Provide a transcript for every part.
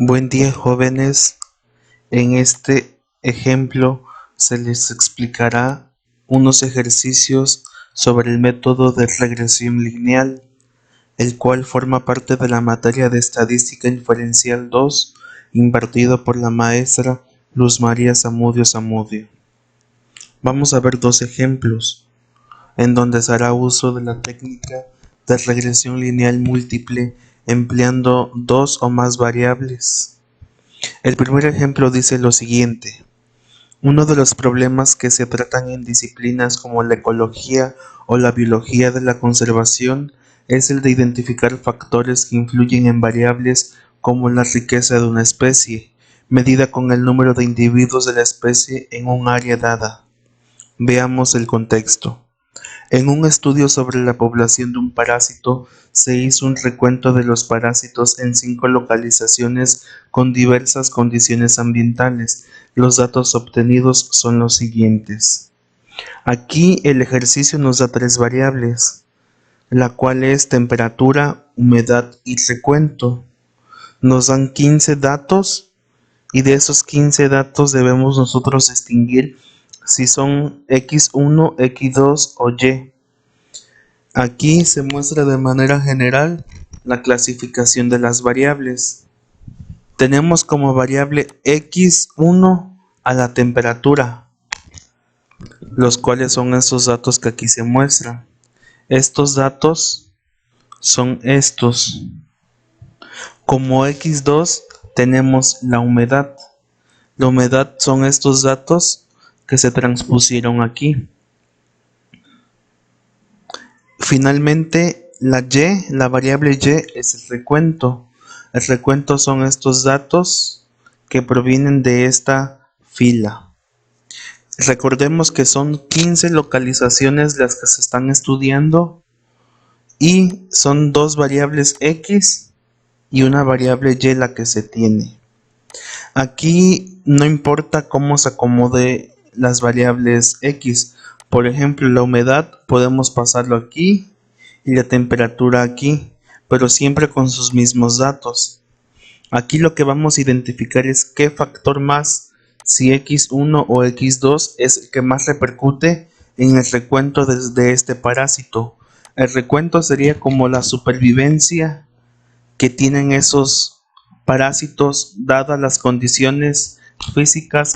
Buen día, jóvenes. En este ejemplo se les explicará unos ejercicios sobre el método de regresión lineal, el cual forma parte de la materia de Estadística Inferencial 2, impartido por la maestra Luz María Zamudio Zamudio. Vamos a ver dos ejemplos, en donde se hará uso de la técnica de regresión lineal múltiple empleando dos o más variables. El primer ejemplo dice lo siguiente: uno de los problemas que se tratan en disciplinas como la ecología o la biología de la conservación es el de identificar factores que influyen en variables como la riqueza de una especie, medida con el número de individuos de la especie en un área dada. Veamos el contexto. En un estudio sobre la población de un parásito, se hizo un recuento de los parásitos en 5 localizaciones con diversas condiciones ambientales. Los datos obtenidos son los siguientes. Aquí el ejercicio nos da 3 variables, la cual es temperatura, humedad y recuento. Nos dan 15 datos y de esos 15 datos debemos nosotros distinguir si son X1, X2 o Y. Aquí se muestra de manera general la clasificación de las variables. Tenemos como variable X1 a la temperatura, los cuales son estos datos que aquí se muestran. Estos datos son estos. Como X2 tenemos la humedad. La humedad son estos datos que se transpusieron aquí. Finalmente, la variable Y es el recuento. El recuento son estos datos que provienen de esta fila. Recordemos que son 15 localizaciones las que se están estudiando y son dos variables X y una variable Y la que se tiene. Aquí no importa cómo se acomode las variables X. Por ejemplo, la humedad podemos pasarlo aquí y la temperatura aquí, pero siempre con sus mismos datos. Aquí lo que vamos a identificar es qué factor más, si X1 o X2 es el que más repercute en el recuento de este parásito. El recuento sería como la supervivencia que tienen esos parásitos dadas las condiciones físicas.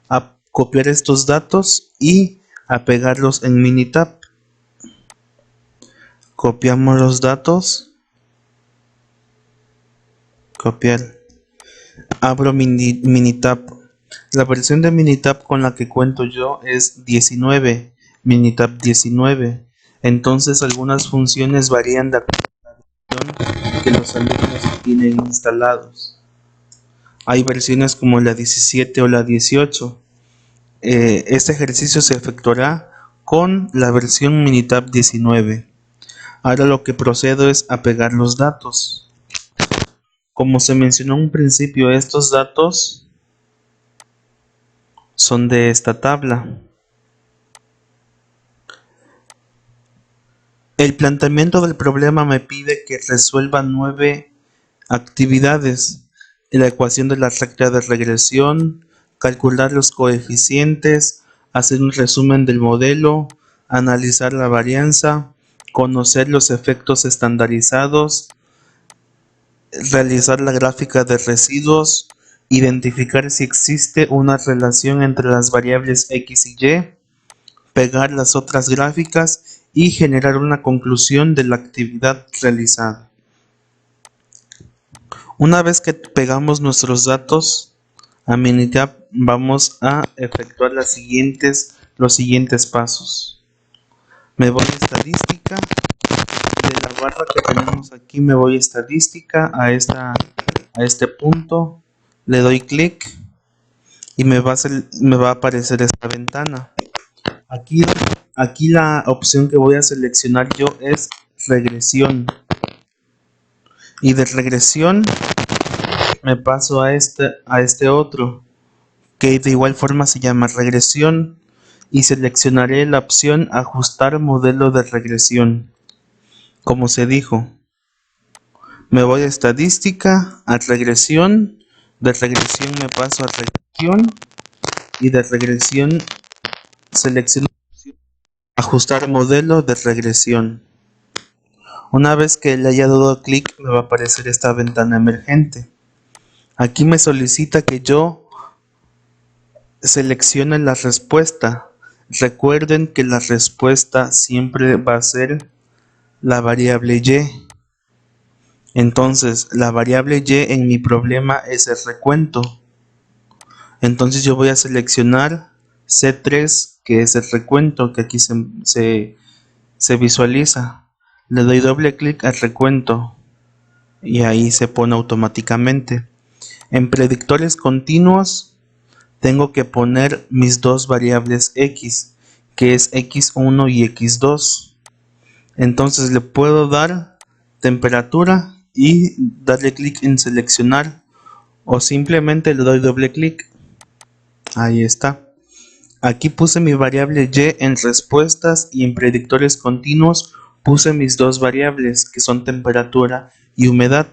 A copiar estos datos y a pegarlos en Minitab. Copiamos los datos, copiar, abro Minitab. La versión de Minitab con la que cuento yo es 19, Minitab 19. Entonces algunas funciones varían de acuerdo a la versión que los alumnos tienen instalados. Hay versiones como la 17 o la 18. Este ejercicio se efectuará con la versión Minitab 19. Ahora lo que procedo es a pegar los datos. Como se mencionó en un principio, estos datos son de esta tabla. El planteamiento del problema me pide que resuelva 9 actividades: la ecuación de la recta de regresión, calcular los coeficientes, hacer un resumen del modelo, analizar la varianza, conocer los efectos estandarizados, realizar la gráfica de residuos, identificar si existe una relación entre las variables X y Y, pegar las otras gráficas y generar una conclusión de la actividad realizada. Una vez que pegamos nuestros datos a Minitab, vamos a efectuar los siguientes pasos. Me voy a estadística. De la barra que tenemos aquí me voy a estadística a este punto, le doy clic y me va a aparecer esta ventana. Aquí la opción que voy a seleccionar yo es regresión, y de regresión me paso a este otro que de igual forma se llama regresión, y seleccionaré la opción Ajustar modelo de regresión. Como se dijo, me voy a estadística, a regresión, de regresión me paso a regresión y de regresión selecciono Ajustar modelo de regresión. Una vez que le haya dado clic me va a aparecer esta ventana emergente. Aquí me solicita que yo seleccione la respuesta. Recuerden que la respuesta siempre va a ser la variable y. Entonces, la variable y en mi problema es el recuento. Entonces yo voy a seleccionar C3, que es el recuento que aquí se visualiza. Le doy doble clic al recuento y ahí se pone automáticamente. En predictores continuos tengo que poner mis dos variables x, que es x1 y x2. Entonces le puedo dar temperatura y darle clic en seleccionar, o simplemente le doy doble clic. Ahí está. Aquí puse mi variable y en respuestas, y en predictores continuos puse mis dos variables que son temperatura y humedad.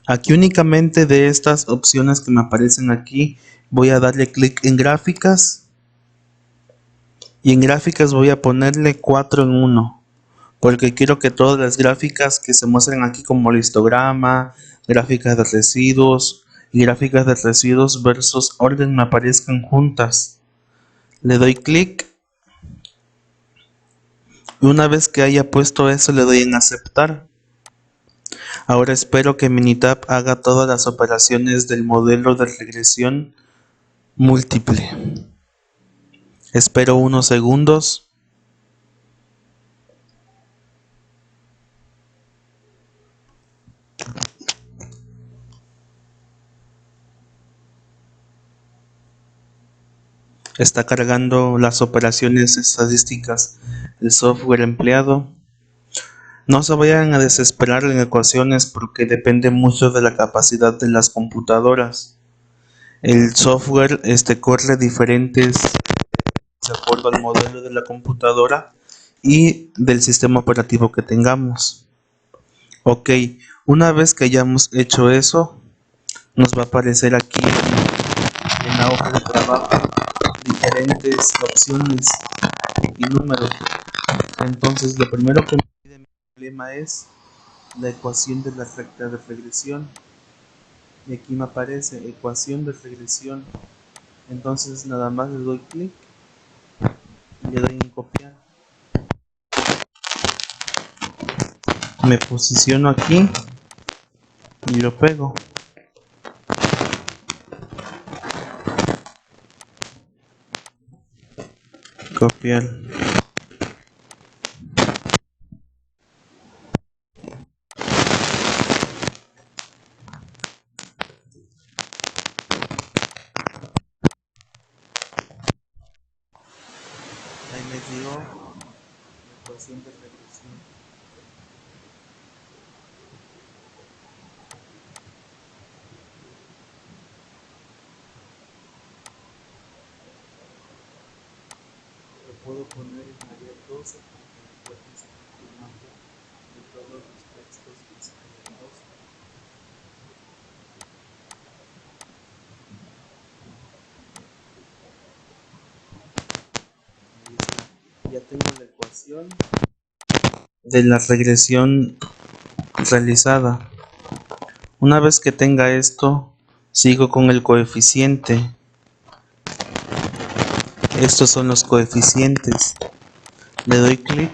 Aquí únicamente de estas opciones que me aparecen aquí voy a darle clic en gráficas, y en gráficas voy a ponerle 4 en 1, porque quiero que todas las gráficas que se muestren aquí, como el histograma, gráficas de residuos y gráficas de residuos versus orden, me aparezcan juntas. Le doy clic y una vez que haya puesto eso le doy en aceptar. Ahora espero que Minitab haga todas las operaciones del modelo de regresión múltiple. Espero unos segundos. Está cargando las operaciones estadísticas el software empleado. No se vayan a desesperar en ecuaciones porque depende mucho de la capacidad de las computadoras. El software corre diferentes de acuerdo al modelo de la computadora y del sistema operativo que tengamos. Ok, una vez que hayamos hecho eso, nos va a aparecer aquí en la hoja de trabajo diferentes opciones y números. Entonces, lo primero que me pide mi problema es la ecuación de la recta de regresión. Y aquí me aparece ecuación de regresión. Entonces, nada más le doy clic y le doy en copiar. Me posiciono aquí y lo pego. Copiar. Ahí me dio la ecuación de regresión. Lo puedo poner en área 12 para que me pueda estar formando de todos los textos que se hayan 12. Ahí está. Ya tengo la ecuación de la regresión realizada. Una vez que tenga esto, sigo con el coeficiente. Estos son los coeficientes. Le doy clic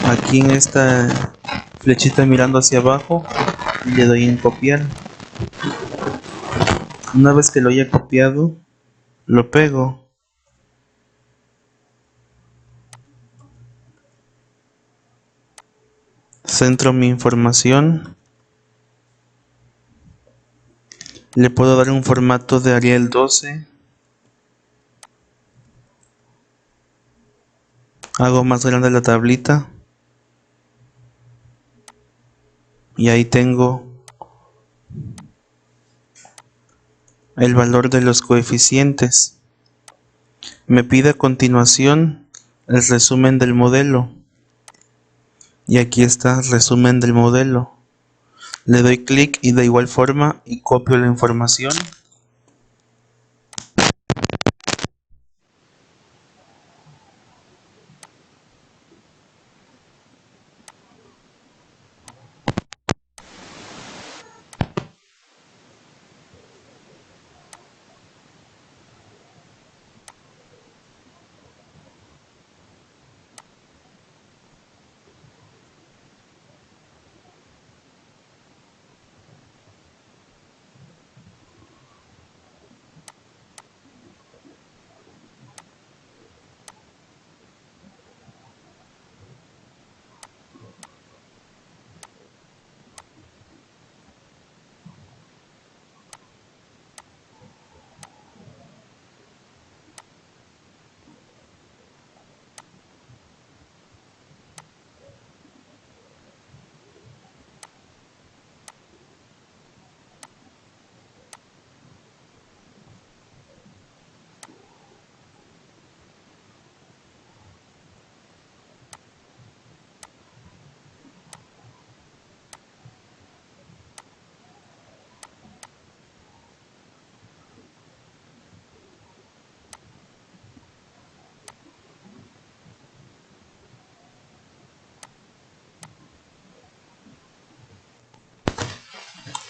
aquí en esta flechita mirando hacia abajo y le doy en copiar. Una vez que lo haya copiado, lo pego. Centro mi información. Le puedo dar un formato de Arial 12. Hago más grande la tablita. Y ahí tengo el valor de los coeficientes. Me pide a continuación el resumen del modelo. Y aquí está el resumen del modelo. Le doy clic y de igual forma y copio la información.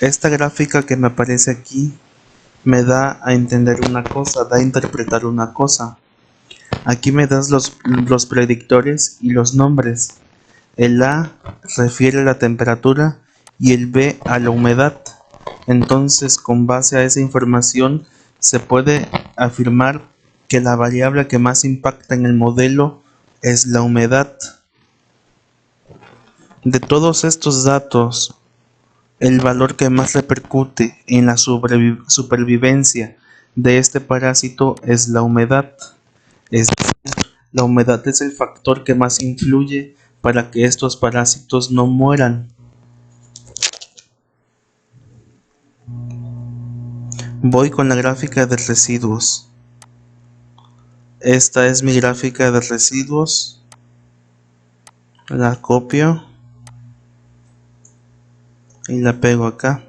Esta gráfica que me aparece aquí me da a entender una cosa, da a interpretar una cosa. Aquí me das los predictores y los nombres. El A refiere a la temperatura y el B a la humedad. Entonces, con base a esa información, se puede afirmar que la variable que más impacta en el modelo es la humedad. De todos estos datos, el valor que más repercute en la supervivencia de este parásito es la humedad. Es decir, la humedad es el factor que más influye para que estos parásitos no mueran. Voy con la gráfica de residuos. Esta es mi gráfica de residuos. La copio y la pego acá.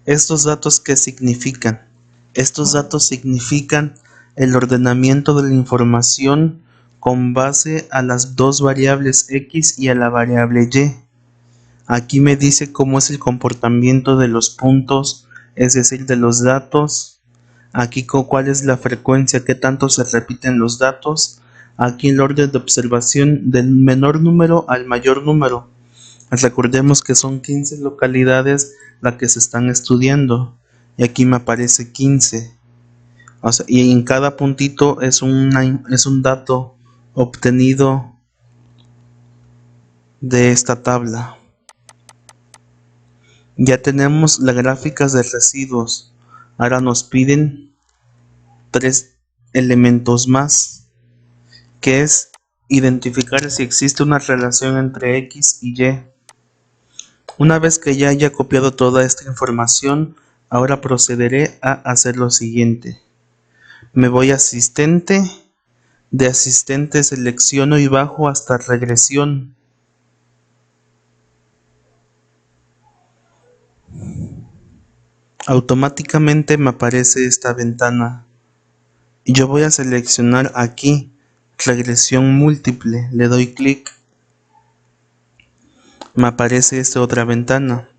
¿Estos datos qué significan? Estos datos significan el ordenamiento de la información con base a las dos variables X y a la variable Y. Aquí me dice cómo es el comportamiento de los puntos, es decir, de los datos. Aquí cuál es la frecuencia, qué tanto se repiten los datos. Aquí el orden de observación del menor número al mayor número. Recordemos que son 15 localidades las que se están estudiando. Y aquí me aparece 15. O sea, y en cada puntito es un dato obtenido de esta tabla. Ya tenemos las gráficas de residuos. Ahora nos piden 3 elementos más, que es identificar si existe una relación entre X y Y. Una vez que ya haya copiado toda esta información, ahora procederé a hacer lo siguiente. Me voy a asistente, de asistente selecciono y bajo hasta regresión. Automáticamente me aparece esta ventana. Yo voy a seleccionar aquí regresión múltiple, le doy clic. Me aparece esta otra ventana.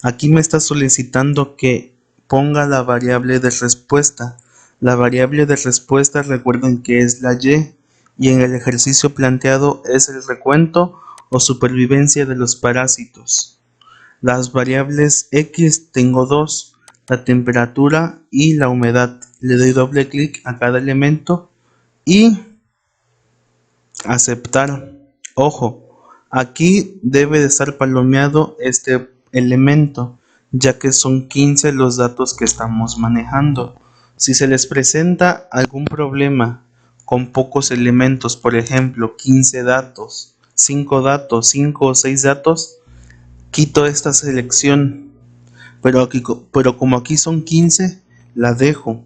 Aquí me está solicitando que ponga la variable de respuesta. La variable de respuesta, recuerden que es la y en el ejercicio planteado es el recuento o supervivencia de los parásitos. Las variables X tengo dos, la temperatura y la humedad. Le doy doble clic a cada elemento y aceptar. Ojo, aquí debe de estar palomeado este elemento, ya que son 15 los datos que estamos manejando. Si se les presenta algún problema con pocos elementos, por ejemplo, 15 datos, 5 datos, 5 o 6 datos, quito esta selección. Pero como aquí son 15, la dejo.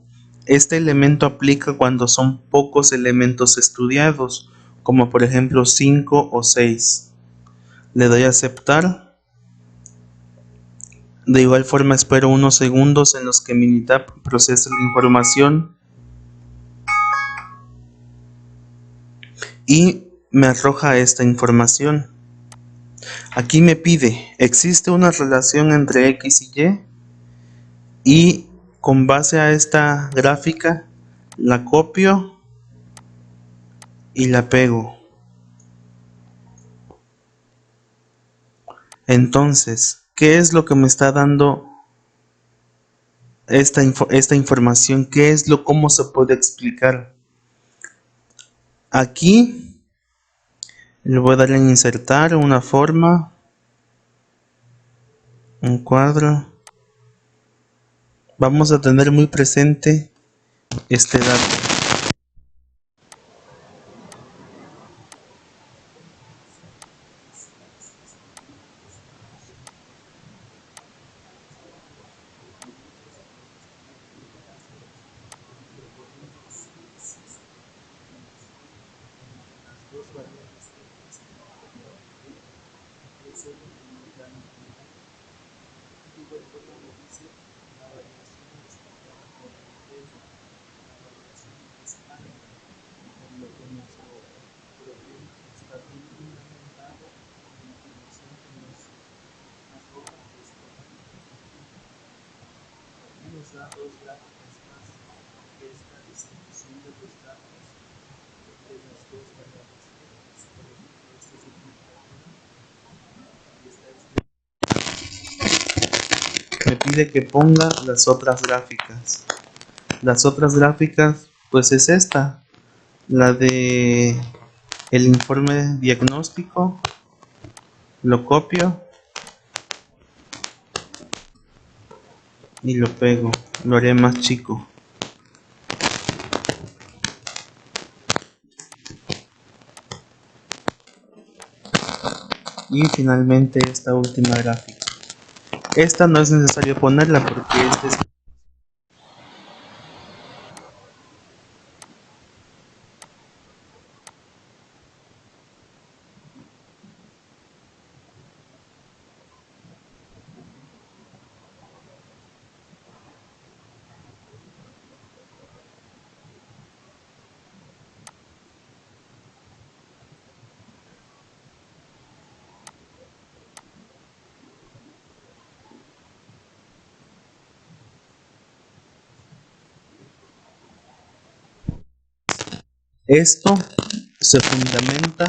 Este elemento aplica cuando son pocos elementos estudiados, como por ejemplo 5 o 6. Le doy a aceptar. De igual forma espero unos segundos en los que Minitab procese la información y me arroja esta información. Aquí me pide, existe una relación entre X y con base a esta gráfica la copio y la pego. Entonces, ¿qué es lo que me está dando esta información? ¿Cómo se puede explicar? Aquí le voy a dar en insertar una forma, un cuadro. Vamos a tener muy presente este dato. Me pide que ponga las otras gráficas. Las otras gráficas, pues es esta, la de el informe diagnóstico. Lo copio y lo pego. Lo haré más chico. Y finalmente esta última gráfica. Esta no es necesario ponerla porque este es esto se fundamenta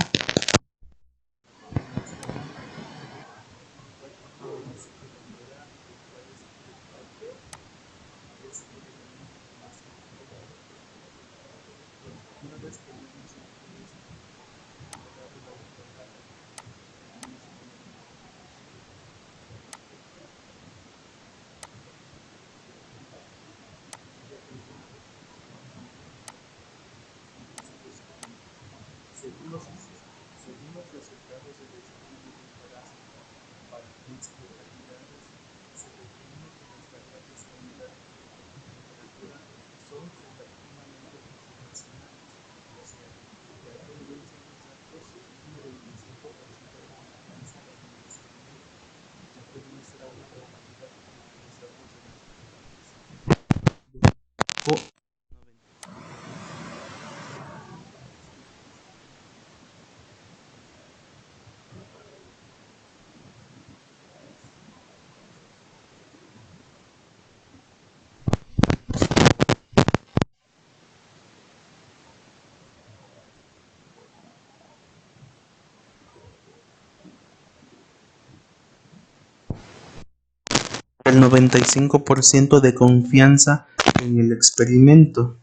el 95% de confianza en el experimento.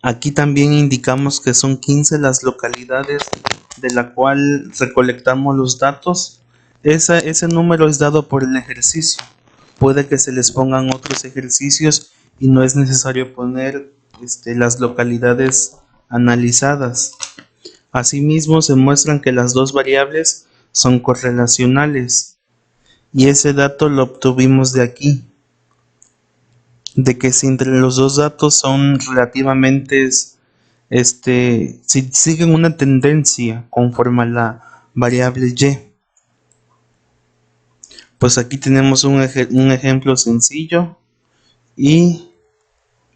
Aquí también indicamos que son 15 las localidades de la cual recolectamos los datos. Ese número es dado por el ejercicio. Puede que se les pongan otros ejercicios y no es necesario poner las localidades analizadas. Asimismo, se muestran que las dos variables son correlacionales y ese dato lo obtuvimos de aquí. de que si entre los dos datos son relativamente, si siguen una tendencia conforme a la variable y. Pues aquí tenemos un ejemplo sencillo y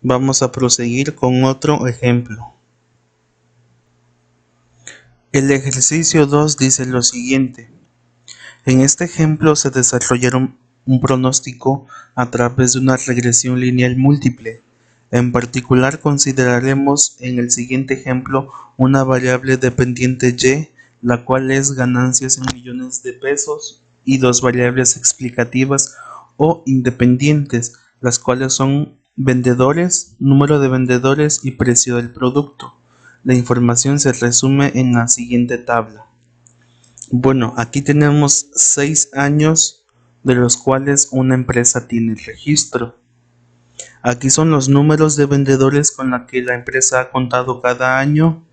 vamos a proseguir con otro ejemplo. El ejercicio 2 dice lo siguiente. En este ejemplo se desarrollaron un pronóstico a través de una regresión lineal múltiple. En particular consideraremos en el siguiente ejemplo una variable dependiente y, la cual es ganancias en millones de pesos, y dos variables explicativas o independientes, las cuales son vendedores, número de vendedores y precio del producto. La información se resume en la siguiente tabla. Bueno, aquí tenemos 6 años de los cuales una empresa tiene registro. Aquí son los números de vendedores con la que la empresa ha contado cada año,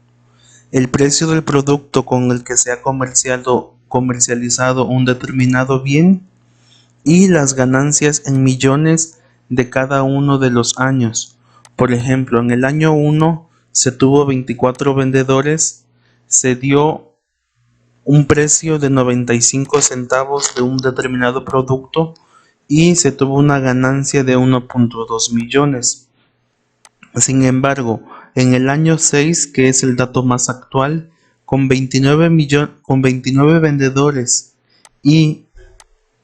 el precio del producto con el que se ha comercializado un determinado bien y las ganancias en millones de cada uno de los años. Por ejemplo, en el año 1 se tuvo 24 vendedores, se dio un precio de 95 centavos de un determinado producto y se tuvo una ganancia de 1.2 millones. Sin embargo, en el año 6, que es el dato más actual, con 29 vendedores y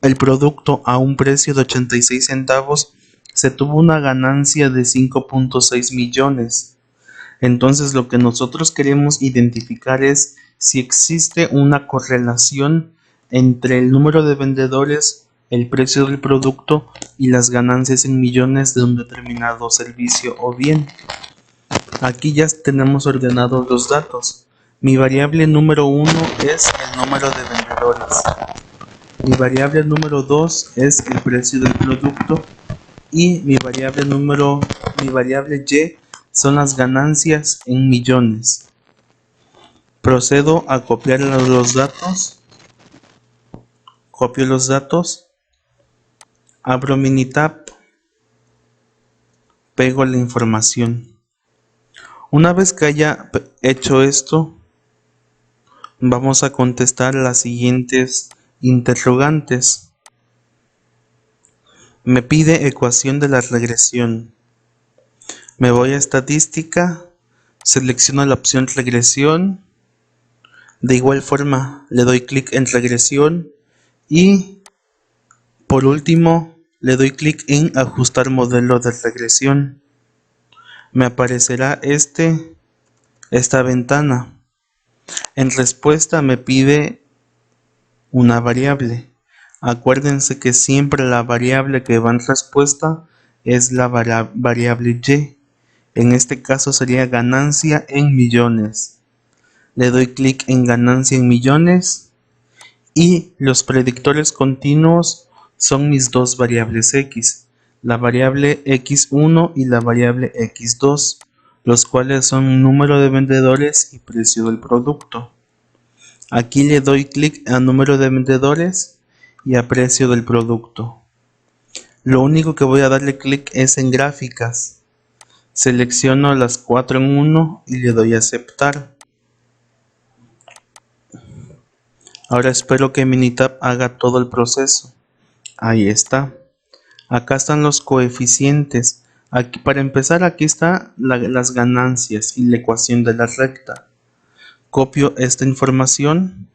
el producto a un precio de 86 centavos, se tuvo una ganancia de 5.6 millones. Entonces lo que nosotros queremos identificar es si existe una correlación entre el número de vendedores, el precio del producto y las ganancias en millones de un determinado servicio o bien. Aquí ya tenemos ordenados los datos. Mi variable número 1 es el número de vendedores. Mi variable número 2 es el precio del producto y mi variable y son las ganancias en millones. Procedo a copiar los datos. Copio los datos. Abro Minitab. Pego la información. Una vez que haya hecho esto, vamos a contestar las siguientes interrogantes. Me pide ecuación de la regresión. Me voy a estadística, selecciono la opción regresión. De igual forma le doy clic en regresión y por último le doy clic en ajustar modelo de regresión. Me aparecerá esta ventana. En respuesta me pide una variable. Acuérdense que siempre la variable que va en respuesta es la variable y. En este caso sería ganancia en millones. Le doy clic en ganancia en millones y los predictores continuos son mis dos variables x, la variable x1 y la variable x2, los cuales son número de vendedores y precio del producto. Aquí le doy clic a número de vendedores y a precio del producto. Lo único que voy a darle clic es en gráficas. Selecciono las 4 en 1 y le doy a aceptar. Ahora espero que Minitab haga todo el proceso. Ahí está. Acá están los coeficientes. Aquí, para empezar, aquí están las ganancias y la ecuación de la recta. Copio esta información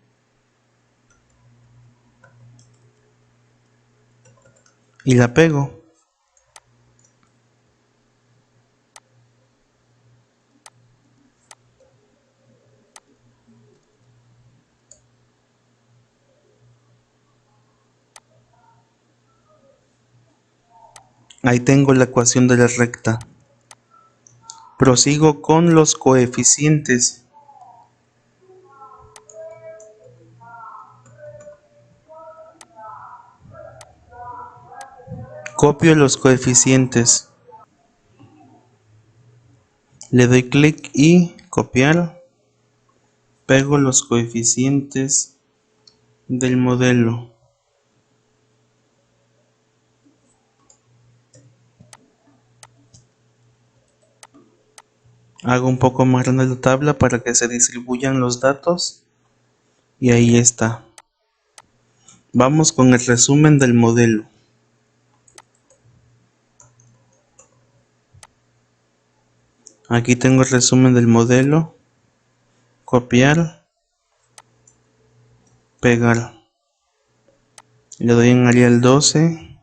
y la pego. Ahí tengo la ecuación de la recta. Prosigo con los coeficientes. Copio los coeficientes. Le doy clic y copiar. Pego los coeficientes del modelo. Hago un poco más grande la tabla para que se distribuyan los datos. Y ahí está. Vamos con el resumen del modelo. Aquí tengo el resumen del modelo. Copiar. Pegar. Le doy en Arial 12.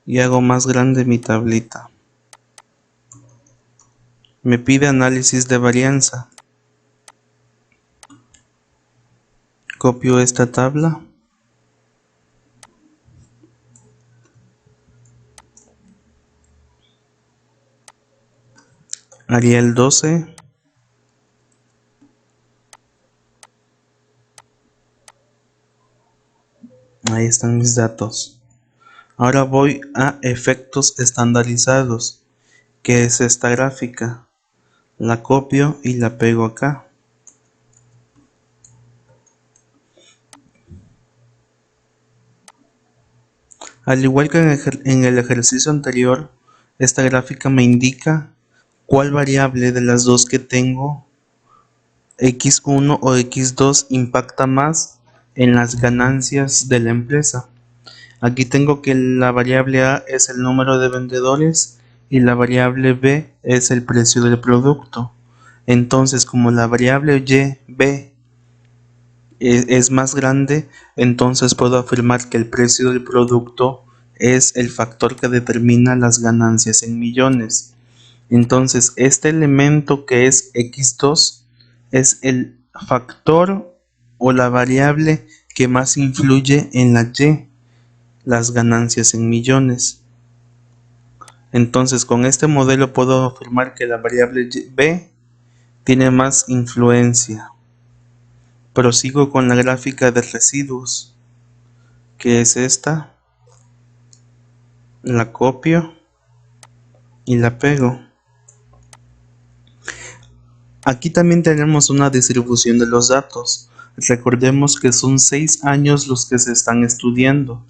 Y hago más grande mi tablita. Me pide análisis de varianza. Copio esta tabla. Arial 12. Ahí están mis datos. Ahora voy a efectos estandarizados, que es esta gráfica. La copio y la pego acá. Al igual que en el ejercicio anterior, esta gráfica me indica cuál variable de las dos que tengo, X1 o X2, impacta más en las ganancias de la empresa. Aquí tengo que la variable A es el número de vendedores y la variable B es el precio del producto. Entonces, como la variable B es más grande, entonces puedo afirmar que el precio del producto es el factor que determina las ganancias en millones. Entonces, este elemento que es X2 es el factor o la variable que más influye en la Y, las ganancias en millones. Entonces, con este modelo puedo afirmar que la variable B tiene más influencia. Prosigo con la gráfica de residuos, que es esta. La copio y la pego. Aquí también tenemos una distribución de los datos. Recordemos que son 6 años los que se están estudiando.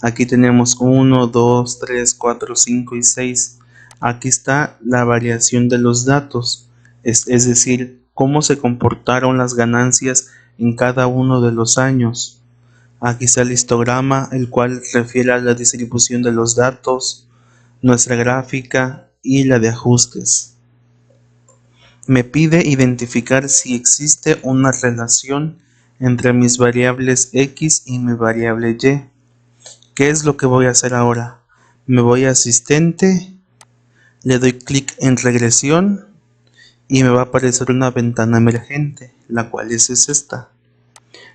Aquí tenemos 1, 2, 3, 4, 5 y 6. Aquí está la variación de los datos, es decir, cómo se comportaron las ganancias en cada uno de los años. Aquí está el histograma, el cual refiere a la distribución de los datos, nuestra gráfica y la de ajustes. Me pide identificar si existe una relación entre mis variables X y mi variable Y. ¿Qué es lo que voy a hacer ahora? Me voy a asistente, le doy clic en regresión y me va a aparecer una ventana emergente, la cual es esta.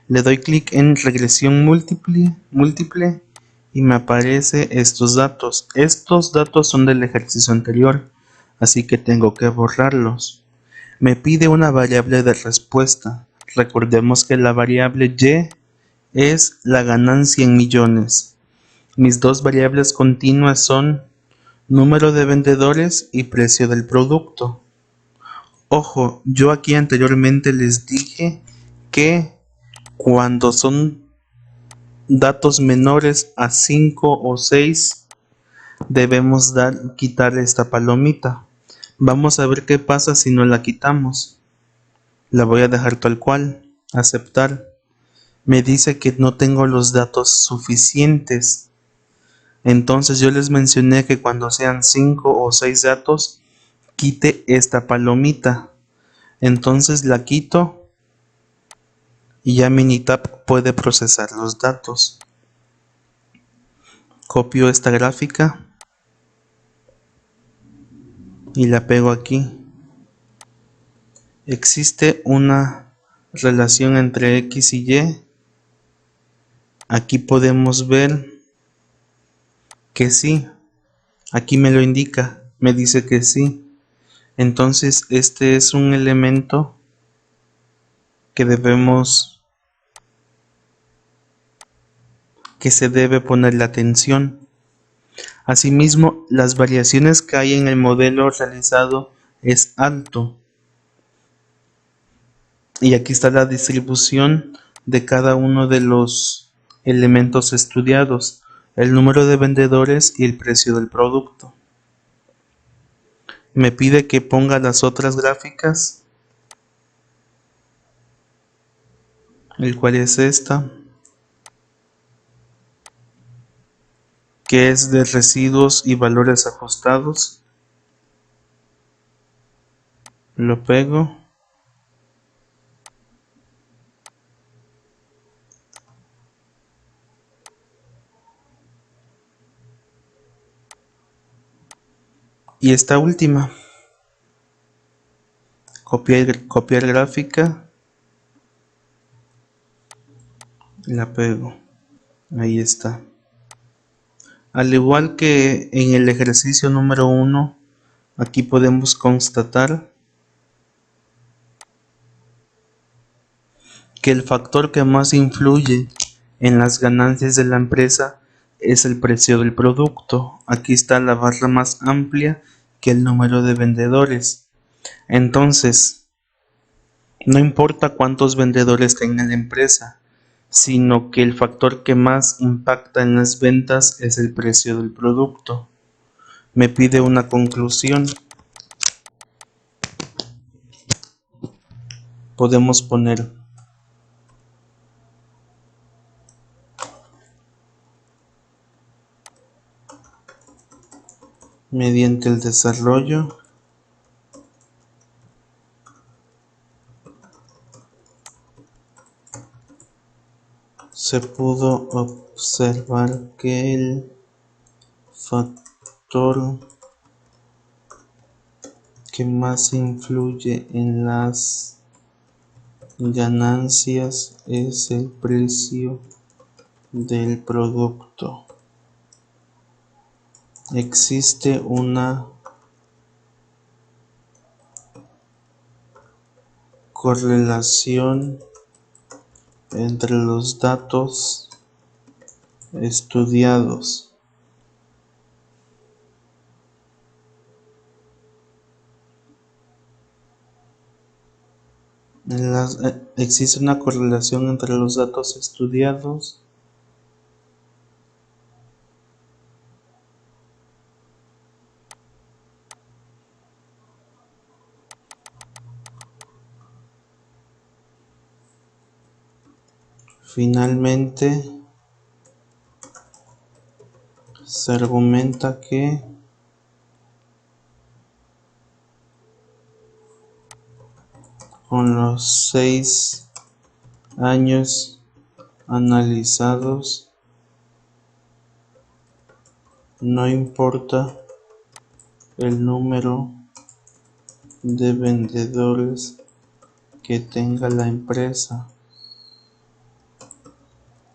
Le doy clic en regresión múltiple y me aparece estos datos. Estos datos son del ejercicio anterior, así que tengo que borrarlos. Me pide una variable de respuesta. Recordemos que la variable Y es la ganancia en millones. Mis dos variables continuas son número de vendedores y precio del producto. Ojo, yo aquí anteriormente les dije que cuando son datos menores a 5 o 6 debemos quitar esta palomita. Vamos a ver qué pasa si no la quitamos. La voy a dejar tal cual. Aceptar. Me dice que no tengo los datos suficientes. Entonces yo les mencioné que cuando sean 5 o 6 datos, quite esta palomita. Entonces la quito y ya Minitab puede procesar los datos. Copio esta gráfica y la pego aquí. Existe una relación entre X y Y. Aquí podemos ver que sí. Aquí me lo indica, me dice que sí. Entonces este es un elemento que se debe ponerle atención. Asimismo, las variaciones que hay en el modelo realizado es alto. Y aquí está la distribución de cada uno de los elementos estudiados, el número de vendedores y el precio del producto. Me pide que ponga las otras gráficas, el cual es esta, que es de residuos y valores ajustados. Lo pego. Y esta última, copiar gráfica, la pego. Ahí está. Al igual que en el ejercicio número 1, aquí podemos constatar que el factor que más influye en las ganancias de la empresa es el precio del producto. Aquí está la barra más amplia que el número de vendedores. Entonces, no importa cuántos vendedores tenga la empresa, sino que el factor que más impacta en las ventas es el precio del producto. Me pide una conclusión. Podemos poner mediante el desarrollo se pudo observar que el factor que más influye en las ganancias es el precio del producto. Existe una correlación entre los datos estudiados. Existe una correlación entre los datos estudiados Finalmente, se argumenta que con los 6 años analizados, no importa el número de vendedores que tenga la empresa,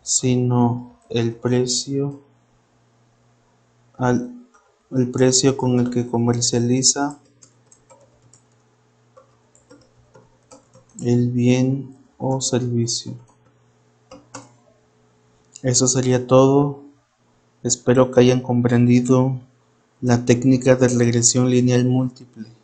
sino el precio con el que comercializa el bien o servicio. Eso sería todo. Espero que hayan comprendido la técnica de regresión lineal múltiple.